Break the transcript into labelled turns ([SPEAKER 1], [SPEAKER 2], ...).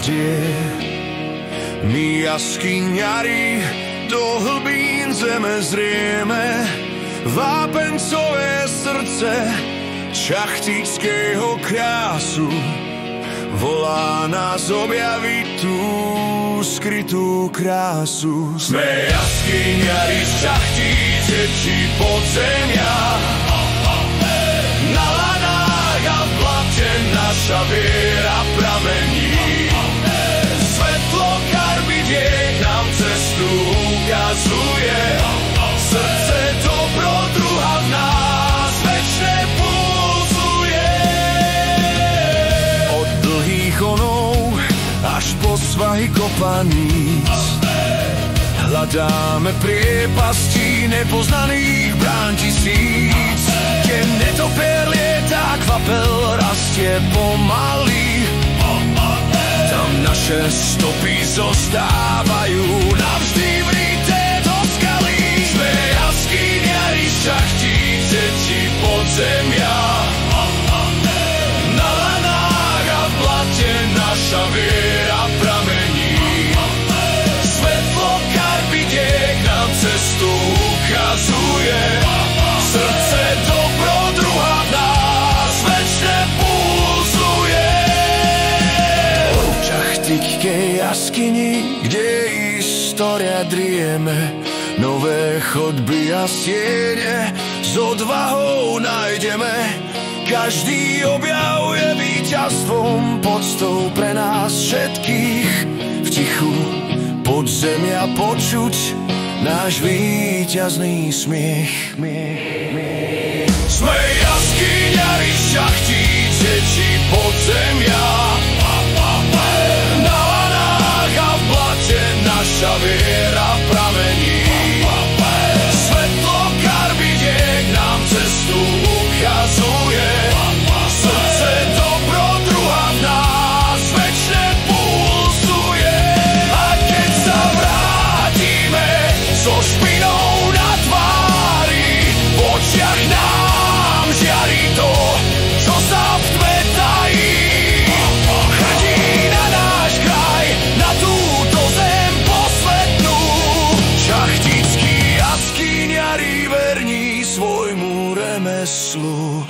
[SPEAKER 1] kde my jaskyňari do hlbín zeme zrieme. Vápencové srdce šachtického krásu volá nás objaviť tú skrytú krásu. Sme jaskyňari z šachtíc, či podzemia. Na lanách a v blate naša viera pramení. Svetlo karbidiek nám cestu ukazuje. Srdce dobrodruha v nás večne pulzuje. Od dlhých honov až po svahy kopaníc hľadáme priepasti nepoznaných brán tisíc, kde netopier lietá, kvapel rastie pomaly. Tam naše stopy zostávajú navždy vrité do skaly. Sme jaskyňari z šachtíc, či podzemia. Na lanách a v blate naša viera pramení. Svetlo karbidiek nám cestu ukazuje. Srdce dobrodruha v nás večne pulzuje. V šachtickej jaskyni, kde história drieme, nové chodby a siene s odvahou nájdeme. Každý objav je víťazstvom, poctou pre nás všetkých. V tichu podzemia počuť náš víťazný smiech. Sme jaskyňari z šachtíc, či podzemia. Na lanách a v blate naša viera pramení. Svetlo karbidiek nám cestu ukazuje. Srdce dobrodruha v nás večne pulzuje. A keď sa vrátime so špinou na tvári, v očiach nám žiari to, čo sa v tme tají. Hrdí na náš kraj, na túto zem posvetnú. Šachtickí jaskyňari verní svojmu remeslu.